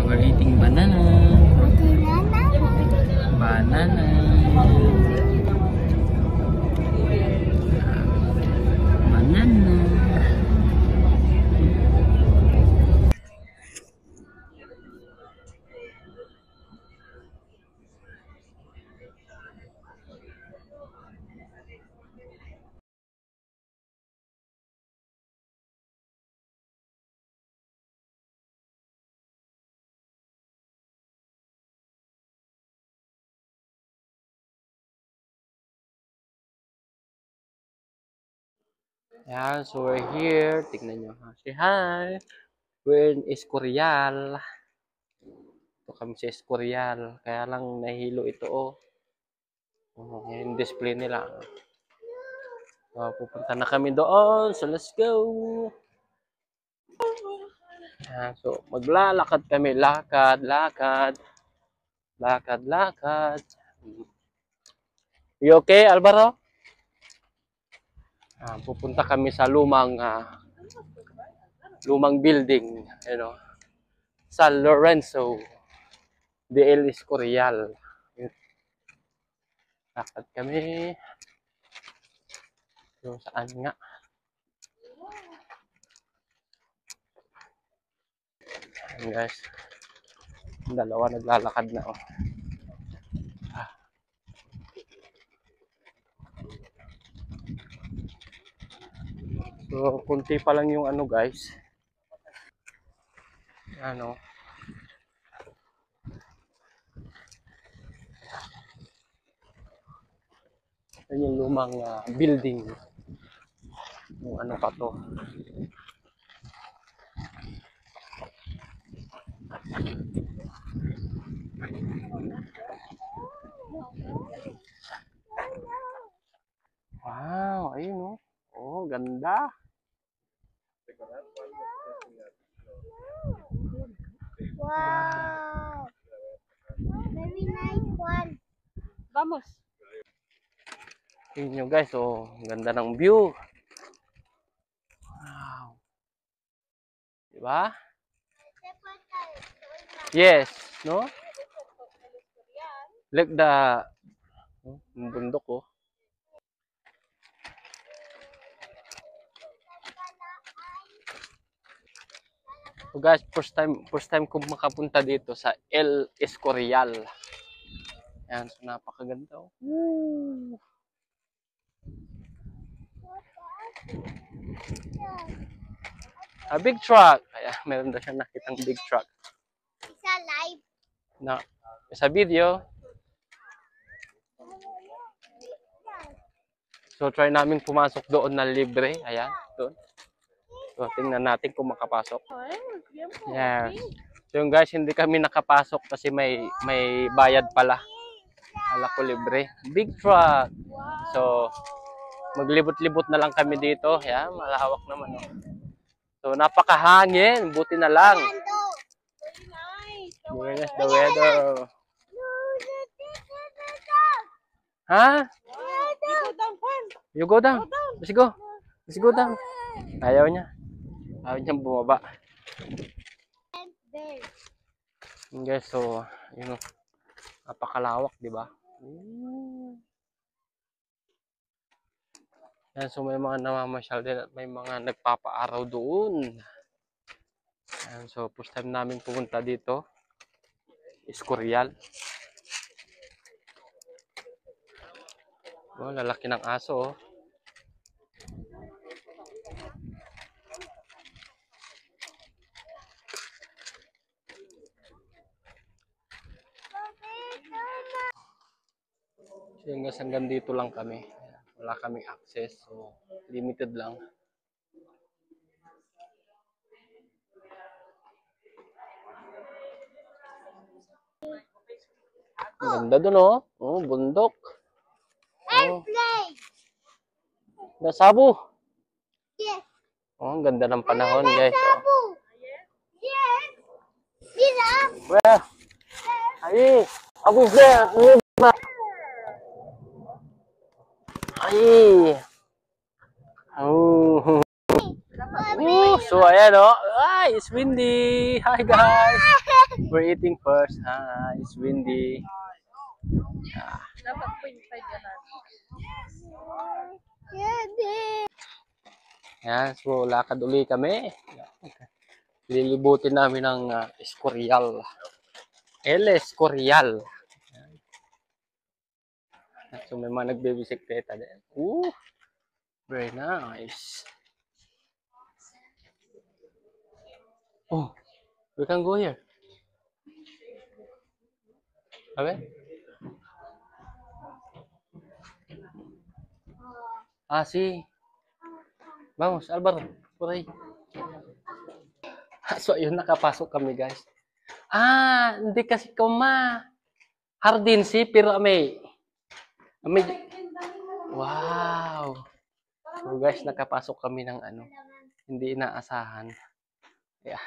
We're eating banana. Banana. Banana. Yeah, so we're here. Tignan nyo. Say hi. We're in Escorial. Ito kami sa Escorial. Kaya lang nahilo ito, oh. Yung display nila. Pupunta na kami doon. So, let's go. Yeah, so, maglalakad kami. Lakad, lakad. Lakad, lakad. You okay, Alvaro? Pupunta kami sa lumang building, San Lorenzo de El Escorial. Lakad kami. So, saan nga? Ayan, guys. Dalawa naglalakad na, oh. So, kunti pa lang yung guys. Yan yung lumang building. Yung pa to. Wow, ayun, oh. Oh, ganda. Wow. Very nice one. Vamos. Tingnan nyo, guys, oh. Ganda ng view. Wow. Diba? Yes, no? Like yung bundok, oh. So guys, first time ko makapunta dito sa El Escorial. Ayan, so napakaganda, oh. Woo! A big truck. Ayan, meron daw siya nakitang big truck. Isa live. No, sa video. So try namin pumasok doon na libre. Ayan, doon. So tingnan natin kung makapasok. Yeah. So yung guys, hindi kami nakapasok kasi may bayad pala. Akala ko libre. Big truck. So maglibot-libot na lang kami dito. Ayan, malawak naman, oh. So napakahangin, buti na lang. Very nice the weather. Ha? You go down. Let's go. Let's go down. Ayaw niya. Ayaw niyang bumaba. Guys, so, napakalawak, di ba? Yan, so may mga namamasyal din at may mga nagpapaaraw doon. Yan, so first time namin pumunta dito. Escorial. Oh, lalaki ng aso, oh. So yung guys, hanggang dito lang kami. Wala kaming access, so limited lang. Ganda dun, oh. Oh, bundok. Oh. Nasabo. Yes. Oh, ang ganda ng panahon, guys. Oh. Yes. Sila. Where? Ay, I was there. Ay. Oh. So ayan, oh. Ay, it's windy. Hi guys. We're eating first. It's windy. Dapat 0.5 ka na. Yan, so lakad uli kami. Lilibutin namin ng Escorial. El Escorial. So may mga nagbibisikleta din. Ooh, very nice. Oh, we can go here. Okay? Sí. Vamos, Álvaro. Por ahí. So, yun, nakapasok kami, guys. Hindi kasi hardin si, pero may, wow. So, guys, nakapasok kami ng hindi inaasahan. Yeah.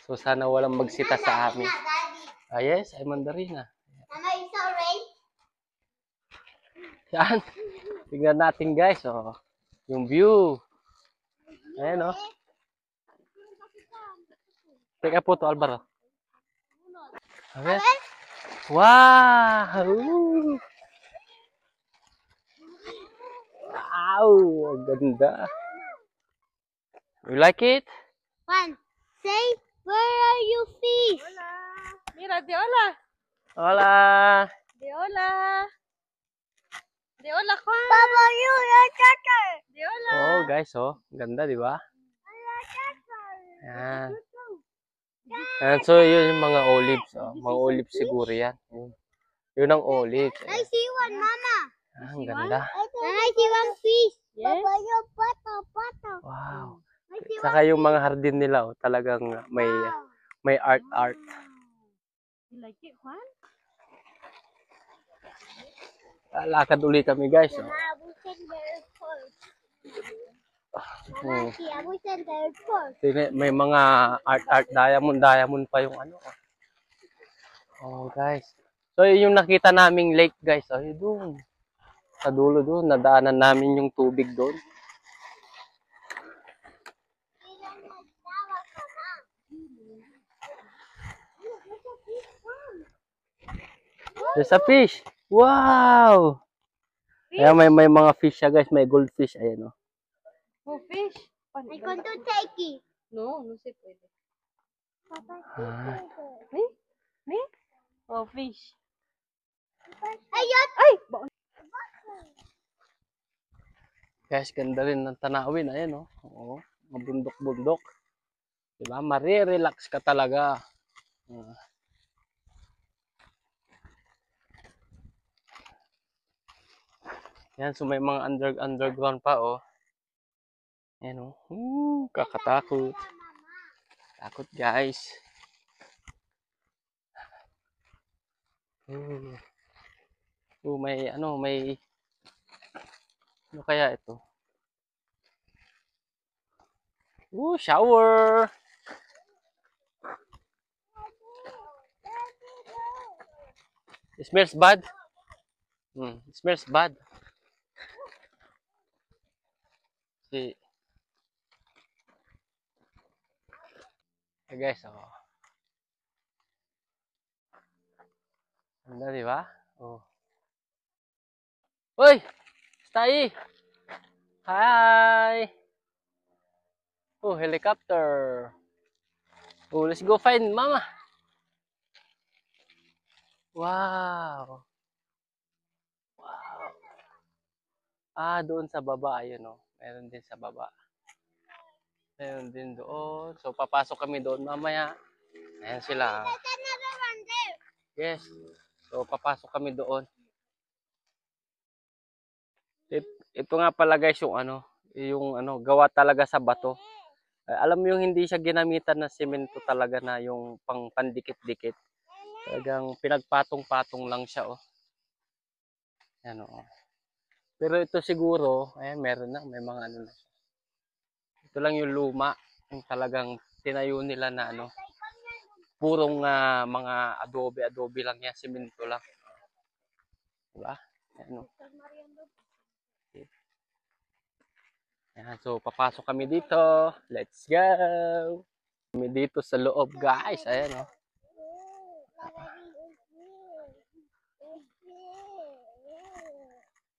So, sana walang magsita sa amin. Yes, ay mandarina. Mama, it's alright. Yan. Tingnan natin, guys. Oh, yung view. Ayan, oh. Take a photo, Álvaro. Okay. Wow! Wow! Ang ganda. You like it? One. Say, where are you fish? Hola. Mira, de hola. Hola! De hola. De hola, Juan. Papa, you are turtle. De hola. Oh, guys, oh. Ang ganda, di ba? Yan. Yan. So, yun yung mga olives. Oh. Mga olives siguro yan. Yun ang olives. I see one, Mama. Ang ganda. And I see one fish. Yes. Papa, you pato. Wow. I see one. Saka yung mga hardin nila, oh, talagang may art. You like it, Juan? Lakad uli kami, guys. Oh. Mama, we can there first. Hmm. Mama, see, we can there first. May mga art, diamond pa yung Oh, guys. So, yun yung nakita naming lake, guys. Oh, yun doon. Sa dulo doon, nadaanan namin yung tubig doon. There's a fish. Wow! Ayan, may mga fish siya, guys. May goldfish. Ayan, oh. Oh, fish. I want to take it. No, no se puede. Ah. ¿Sí? ¿Sí? Oh, fish. Ayun! Ay! Guys, ganda rin ng tanawin. Ayan, oh. Oo, mabundok-bundok. Diba? Marirelax ka talaga. Yan, so may mga underground pa, oh. Ayan, oh. Kakatakot. Takot, guys. May ano kaya ito? Shower. It smells bad. It smells bad. See. Hey guys, oh. Ganda, di ba? Oh. Uy! Stay! Hi! Oh, helicopter. Oh, let's go find Mama. Wow! Wow! Doon sa baba, ayun, oh. Meron din sa baba. Meron din doon. So, papasok kami doon mamaya. Ayan sila. There's another one there. Yes. So, papasok kami doon. Ito nga pala, guys, yung gawa talaga sa bato. Alam mo yung hindi siya ginamitan na semento talaga na yung pandikit-dikit. Talagang pinagpatong-patong lang siya, oh. Yan, oh. Pero ito siguro, ayan, meron na, may mga na. Ito lang yung luma, yung talagang tinayo nila na purong mga adobe lang yan, semento lang. Diba? Ayan, oh. Ayan, so papasok kami dito. Let's go! Kami dito sa loob, guys. Ayan, oh.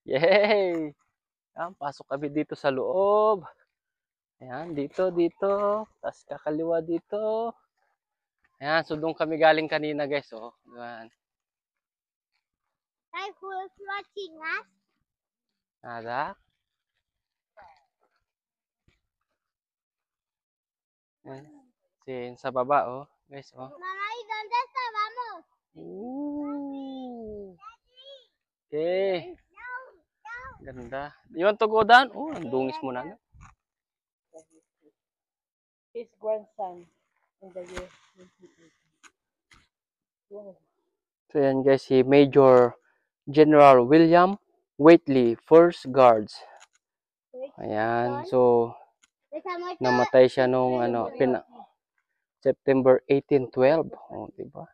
Yay! Ayan, pasok kami dito sa loob. Ayan, dito. Tapos kakaliwa dito. Ayan, so doon kami galing kanina guys. Oh. Ayan. Like who's watching us? Nada. Ayan. Sin sa baba oh. Guys, oh. Mamá, ¿y dónde estábamos? Ooh. Okay. Ganda. You want to go down? Oh, ang dungis mo na. His grandson in the year 1980. Wow. So yan guys, si Major General William Whately, First Guards. Ayan, so namatay siya nung September 1812. Oh, diba?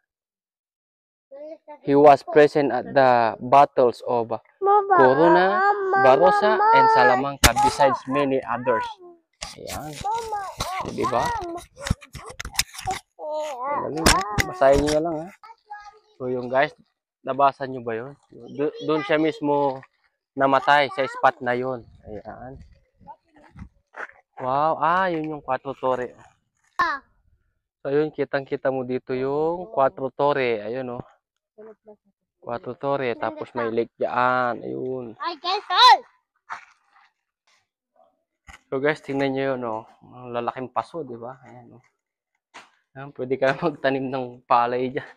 He was present at the battles of Coruna, Barossa, and Salamanca besides many others. Ayan. Diba? Galing, ha? Basahin nyo lang ha. So yung guys, nabasa nyo ba yun? Doon siya mismo namatay sa spot na yun. Ayan. Wow, yun yung 4 Torre. So yun, kitang-kita mo dito yung 4 Torre. Ayun oh. 4 Torre, tapos may lake dyan. Ayun. I guess all. So guys, tingnan nyo yun oh. Ang lalaking paso, di ba? Ayan oh. Ayan, pwede ka magtanim ng palay dyan.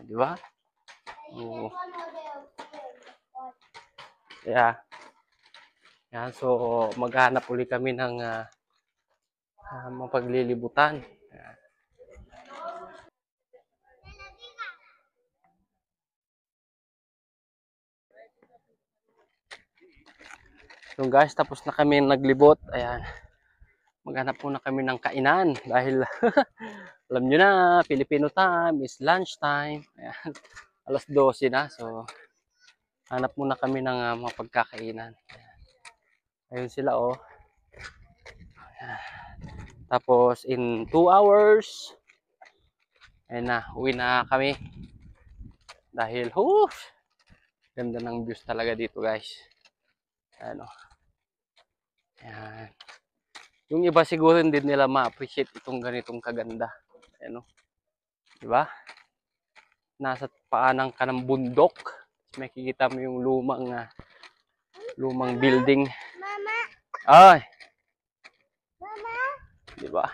Di ba? Oo. Yeah. Yan, so maghanap uli kami ng mapaglilibutan. Yan. So guys, tapos na kami naglibot. Ayan. Maghanap muna kami ng kainan dahil alam nyo na, Filipino time is lunch time. Ayan. Alas 12 na, so hanap muna kami ng mapagkakainan. Ayun sila oh. Tapos in 2 hours, ayun na, uwi na kami. Dahil, ganda ng views talaga dito guys. Ano. Ayan. Yung iba siguro hindi nila ma-appreciate itong ganitong kaganda. Ano. Diba? Nasa paanan ka ng bundok. Makikita mo yung lumang building. Mama. Ay. Mama. Diba?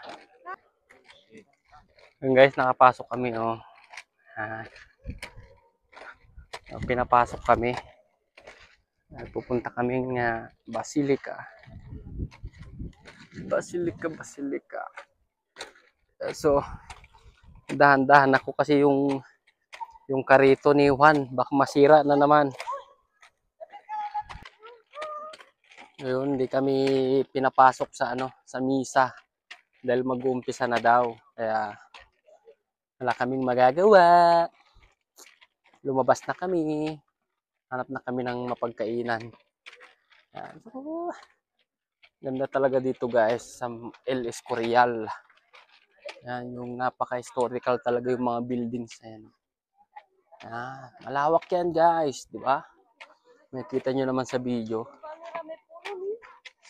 Yung guys, nakapasok kami oh. Pinapasok kami. Pupunta kaming Basilica. So, dahan-dahan ako kasi yung karito ni Juan, baka masira na naman. Ngayon, hindi kami pinapasok sa sa misa dahil mag-uumpisa na daw. Kaya wala kaming magagawa. Lumabas na kami. Hanap na kami ng mapagkainan. Yan. So, ganda talaga dito guys sa El Escorial. Yan, yung napaka-historical talaga yung mga buildings na yan. Yan, malawak yan guys, di ba? Makikita nyo naman sa video.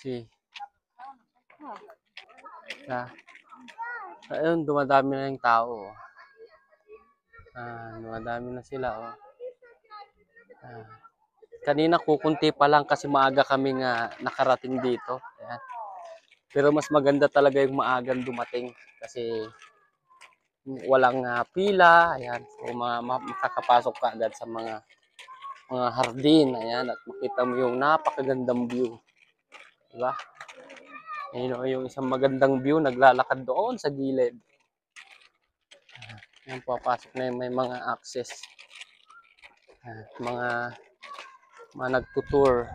See. Ayun, dumadami na yung tao. Dumadami na sila oh. Kanina kukunti pa lang kasi maaga kami nakarating dito. Ayan. Pero mas maganda talaga yung maagang dumating kasi walang pila. Ayan. So makakapasok ka agad sa mga hardin. Ayan. At makita mo yung napakagandang view. Diba? Ayun, yung isang magandang view naglalakad doon sa gilid. Ayan, papasok na yung may mga access. Mga nagtutour.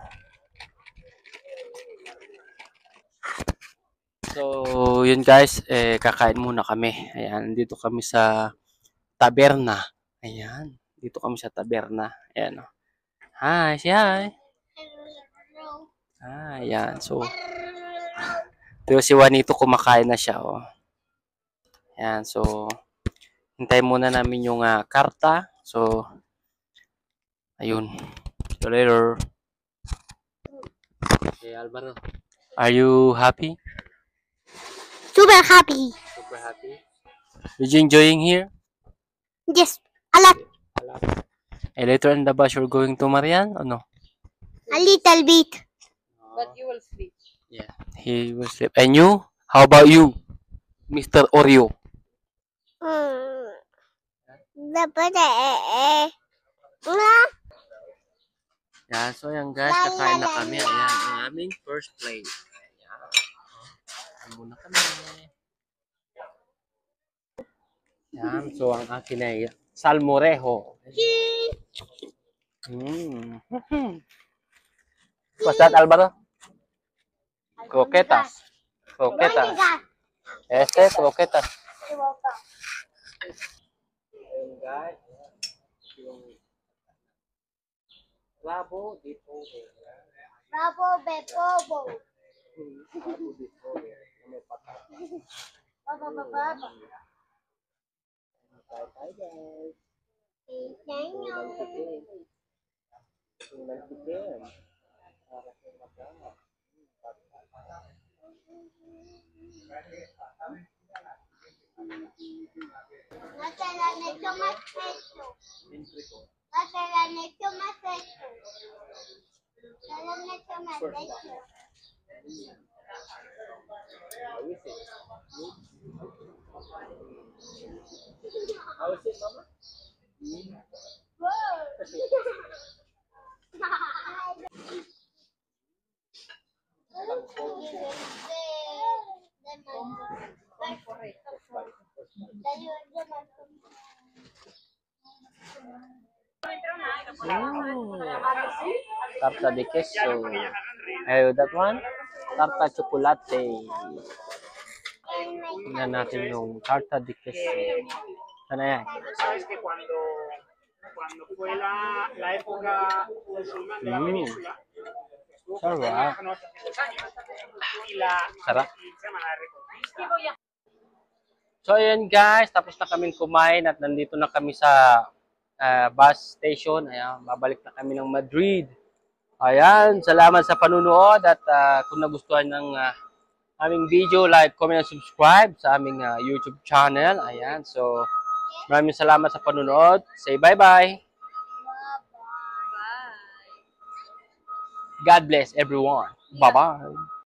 So, yun guys, kakain muna kami. Ayan, dito kami sa taberna. Ayan, dito kami sa taberna. Ayan, oh. Hi, say hi. Ayan, so, ito si Juanito kumakain na siya, oh. Ayan, so, Hintayin muna namin yung karta. So, ayun. See you later. Okay, Alvaro. Are you happy? Super happy. Super happy. Did you enjoying here? Yes, a lot. And later in the bus, you're going to Marian or no? A little bit. But you will sleep. Yeah, he will sleep. And you? How about you, Mr. Oreo? Mm. Yan, so yan guys, kakain na kami. Ayan, ang aming first plate. Ayan. Kain muna kami. Yan, so ang akin ay salmorejo. Mm. What's that, Alvaro? Croquetas. Croquetas. Este, croquetas. Ayun guys, yung rabo de pobre. Bravo, Bebobo. Rabo de pobre. May patata. Baba. Bye guys. Thank you. Tingnan chicken. Para sa magana. Matalan ito mas peso. Matalan ito mas peso. Matalan ito mas peso. How is it? How is it, Mama? Tarta de queso. That one? Tarta chocolate. Tingnan natin yung tarta de queso. Ano yan? Sabes que cuando fue la época musulmana de la península, estuvo Sarap. con 800 años. Y la Sarap. se llama la Reconquista. So ayan guys, tapos na kaming kumain at nandito na kami sa bus station. Ayan, babalik na kami ng Madrid. Ayan, salamat sa panunood at kung nagustuhan ng aming video, like, comment, and subscribe sa aming YouTube channel. Ayan, so maraming salamat sa panunood. Say bye-bye. God bless everyone. Bye-bye.